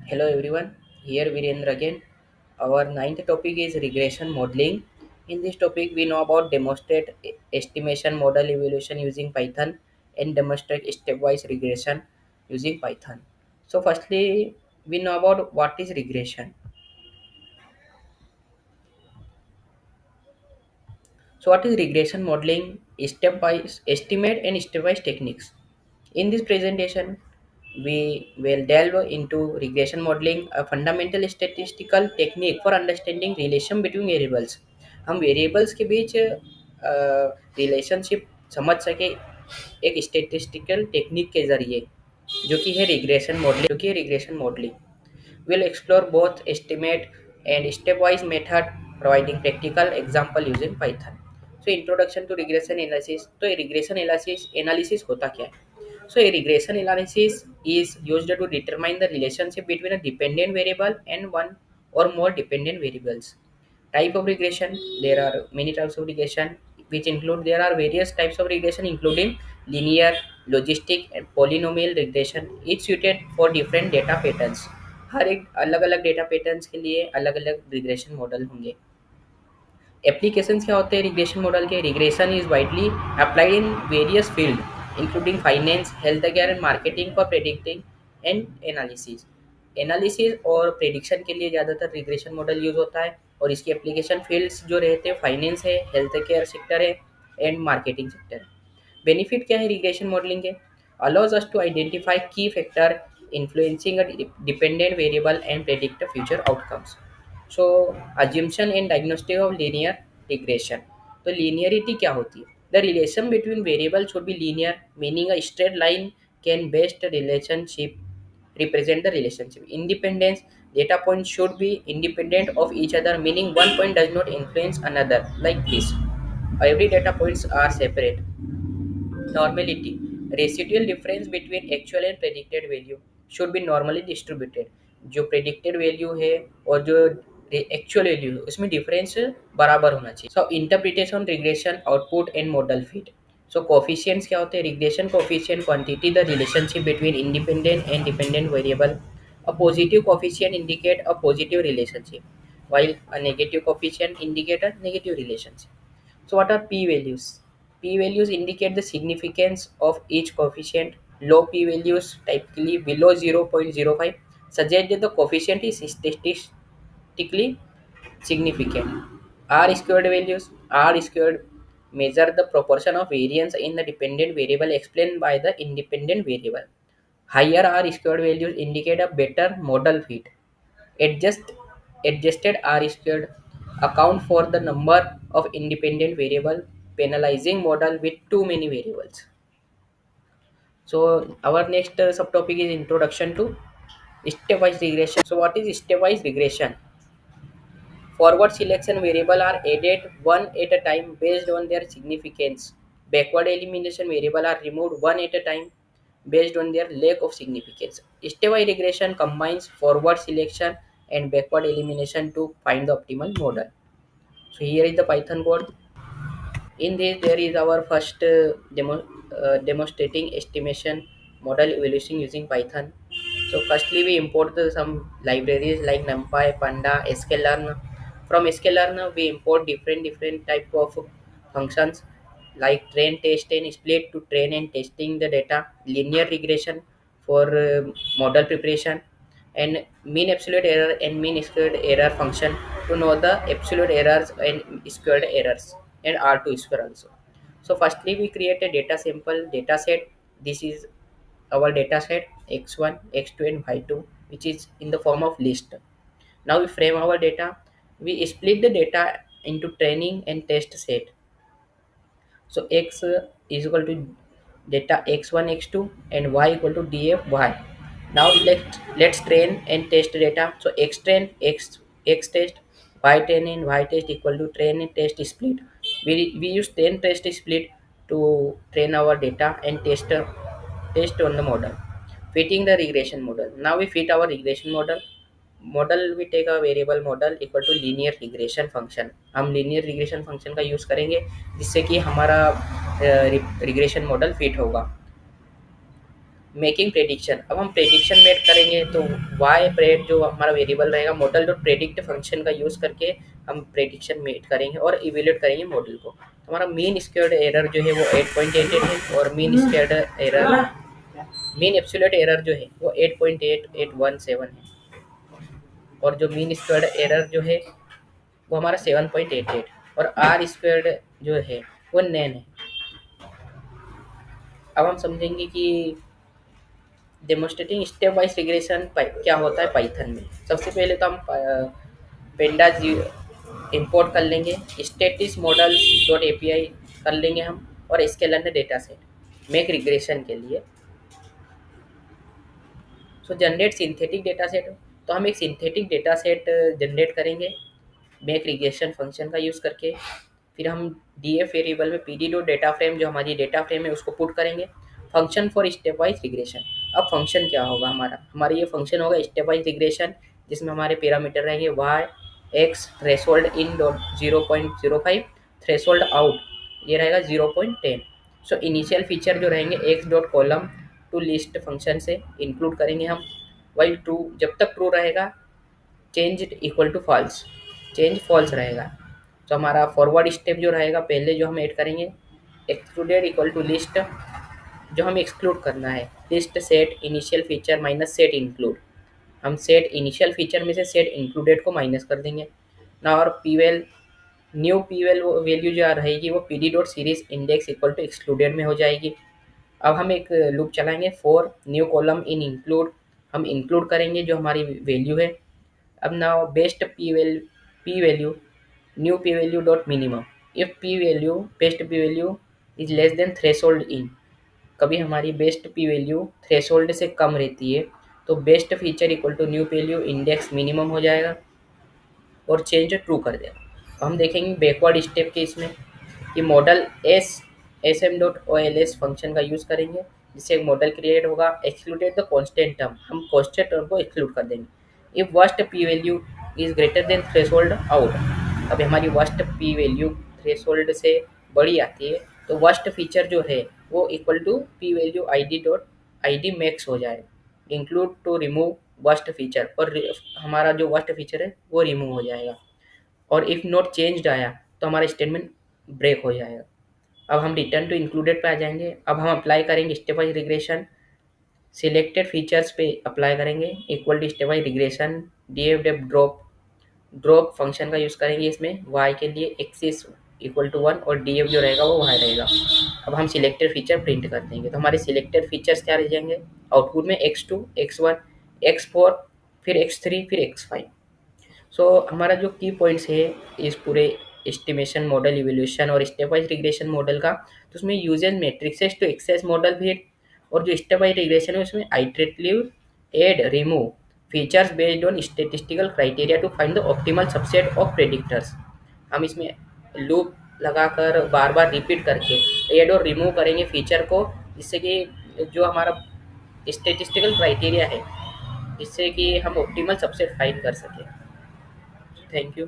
Hello everyone, here Virendra again. Our ninth topic is regression modeling. In this topic, we know about demonstrate estimation model evaluation using Python and demonstrate stepwise regression using Python. So, firstly, we know about what is regression. So, what is regression modeling? Stepwise estimate and stepwise techniques. In this presentation, we will delve into regression modeling, a fundamental statistical technique for understanding relation between variables. हम variables के बीच relationship समझ सके एक statistical technique के जरिए जो कि है regression modelling will explore both estimate and stepwise method providing practical example using Python. So introduction to regression analysis. तो regression analysis होता क्या है? So a regression analysis is used to determine the relationship between a dependent variable and one or more dependent variables. Type of regression. There are many types of regression which include there are various types of regression including linear, logistic and polynomial regression each suited for different data patterns. हर एक अलग अलग data patterns के लिए अलग अलग regression model होंगे. Applications क्या होते हैं रिग्रेशन मॉडल के? Regression is widely applied in various field including finance, health care and marketing for predicting and analysis और प्रेडिक्शन के लिए ज़्यादातर रिग्रेशन मॉडल यूज होता है. और इसकी एप्लीकेशन फील्ड्स जो रहते हैं फाइनेंस है, हेल्थ केयर सेक्टर है एंड मार्केटिंग सेक्टर है. बेनिफिट क्या है रिग्रेशन मॉडलिंग के? अलाउज अस टू आइडेंटिफाई की factor influencing a dependent variable and predict the future outcomes. So assumption and diagnostic of linear regression. तो linearity क्या होती है? The relation between variables should be linear, meaning a straight line can best relationship represent the relationship. Independence, data points should be independent of each other, meaning one point does not influence another. Like this, every data points are separate. Normality, residual difference between actual and predicted value should be normally distributed. जो predicted value है और जो actual value है उसमें difference बराबर होना चाहिए. So interpretation, regression, output and model fit. So coefficients क्या होते हैं? Regression coefficient quantity the relationship between independent and dependent variable. A positive coefficient indicate a positive relationship, while a negative coefficient indicate a negative relationship. So what are p-values? P-values indicate the significance of each coefficient. Low p-values, typically below 0.05, suggest that the coefficient is statistically significant. R squared values. R squared measure the proportion of variance in the dependent variable explained by the independent variable. Higher R squared values indicate a better model fit. Adjust, Adjusted R squared account for the number of independent variable, penalizing model with too many variables. So our next subtopic is introduction to stepwise regression. So what is stepwise regression? Forward selection variable are added one at a time based on their significance. Backward elimination variable are removed one at a time based on their lack of significance. Stepwise regression combines forward selection and backward elimination to find the optimal model. So here is the Python code. In this, there is our first demonstrating estimation model evaluation using Python. So firstly, we import some libraries like NumPy, Panda, sklearn. From sklearn, we import different type of functions like train, test, and split to train and testing the data. Linear regression for model preparation, and mean absolute error and mean squared error function to know the absolute errors and squared errors and R2 square also. So firstly we create a data sample data set. This is our data set x1, x2 and y2 which is in the form of list. Now we frame our data. We split the data into training and test set. So x is equal to data x1 x2 and y equal to df y. Now let's train and test data. So x train x test, y train and y test equal to train and test split. We use train test split to train our data and test on the model. Fitting the regression model. Now we fit our regression model. We take a variable model equal to linear regression function. हम linear regression function का use करेंगे जिससे कि हमारा regression model fit होगा. Making prediction, अब हम prediction made करेंगे तो वाई प्रेड जो हमारा वेरिएबल रहेगा, मॉडल डॉट प्रेडिक्ट फंक्शन का यूज़ करके हम प्रेडिक्शन मेड करेंगे और इवेल्यूएट करेंगे मॉडल को। हमारा मीन स्क्वायर्ड एरर जो है वो 8.88 है और मीन एब्सोल्यूट एरर जो है वो 8.8817 है और जो मीन स्क्वायर्ड एरर जो है वो हमारा 7.88 और आर स्क्वायर्ड जो है वो 9 है। अब हम समझेंगे कि डेमोस्ट्रेटिंग स्टेप वाइज रिग्रेशन क्या होता है पाइथन में। सबसे पहले तो हम पेंडाज इंपोर्ट कर लेंगे, स्टेटिस मॉडल डॉट एपीआई कर लेंगे हम और scalar data set make regression के लिए। सो जनरेट सिंथेटिक डेटा सेट, तो हम एक सिंथेटिक डेटा सेट जनरेट करेंगे मेक रिग्रेशन फंक्शन का यूज़ करके। फिर हम डीएफ वेरिएबल में पीडी डॉट डेटा फ्रेम जो हमारी डेटा फ्रेम है उसको पुट करेंगे function for step wise regression. अब फंक्शन क्या होगा, हमारा ये फंक्शन होगा स्टेप वाइज रिग्रेशन, जिसमें हमारे पैरामीटर रहेंगे Y X threshold in dot 0.05 threshold out ये रहेगा 0.10। सो इनिशियल फीचर जो रहेंगे X dot column to list function से इंक्लूड करेंगे हम, वाइल ट्रू जब तक ट्रू रहेगा change equal to false, change false रहेगा। तो हमारा फॉरवर्ड स्टेप जो रहेगा पहले जो हम ऐड करेंगे एक्सक्लूडेड इक्वल टू लिस्ट, जो हमें एक्सक्लूड करना है list set initial feature minus set include, हम सेट इनिशियल फीचर में से सेट इंक्लूडेड को माइनस कर देंगे ना। और पीवेल न्यू पीवेल वैल्यू जो रहेगी वो PD dot series index equal to excluded में हो जाएगी। अब हम एक लूप चलाएंगे for new column in include, हम इंक्लूड करेंगे जो हमारी वैल्यू है। अब now best P value new P value dot minimum, if P value best P value is less than threshold in, कभी हमारी बेस्ट पी वैल्यू थ्रेशोल्ड से कम रहती है तो best feature equal to new value index minimum हो जाएगा और change true कर देगा। हम देखेंगे बैकवर्ड स्टेप के इसमें कि model S M dot O L S function का यूज़ करेंगे जिससे एक मॉडल क्रिएट होगा एक्सक्लूडेड द कॉन्स्टेंट टर्म, हम कॉन्स्टेंट टर्म को एक्सक्लूड कर देंगे। If worst P value is greater than threshold out, अभी हमारी वर्स्ट पी वैल्यू थ्रेशोल्ड से बड़ी आती है तो वर्स्ट फीचर जो है वो equal to P value I D dot I D max हो जाएगा include to remove worst feature, और हमारा जो वर्स्ट फीचर है वो रिमूव हो जाएगा। और इफ़ नॉट चेंज्ड आया तो हमारा स्टेटमेंट ब्रेक हो जाएगा। अब हम रिटर्न टू इंक्लूडेड पे आ जाएंगे। अब हम अप्लाई करेंगे stepwise regression, selected features पे अप्लाई करेंगे equal to stepwise regression DF dep drop function का यूज़ करेंगे इसमें वाई के लिए एक्सिस इक्वल टू 1 और डी एफ जो रहेगा वो वाई रहेगा। अब हम सिलेक्टेड फीचर प्रिंट कर देंगे तो हमारे सिलेक्टेड फीचर्स क्या रह जाएंगे आउटपुट में x2 x1 x4 फिर x3 फिर x5। सो हमारा जो की पॉइंट्स है इस पूरे एस्टिमेशन मॉडल इवोल्यूशन और स्टेप वाइज रिग्रेशन मॉडल का, तो उसमें uses matrices to access model भी है और जो स्टेप वाइज रिग्रेशन है उसमें iterative add remove features based on statistical criteria to find the optimal subset of predictors. हम इसमें लूप लगाकर बार बार रिपीट करके एड और रिमूव करेंगे फीचर को, जिससे कि जो हमारा स्टेटिस्टिकल क्राइटेरिया है जिससे कि हम ऑप्टिमल सबसेट फाइंड कर सकें। Thank you.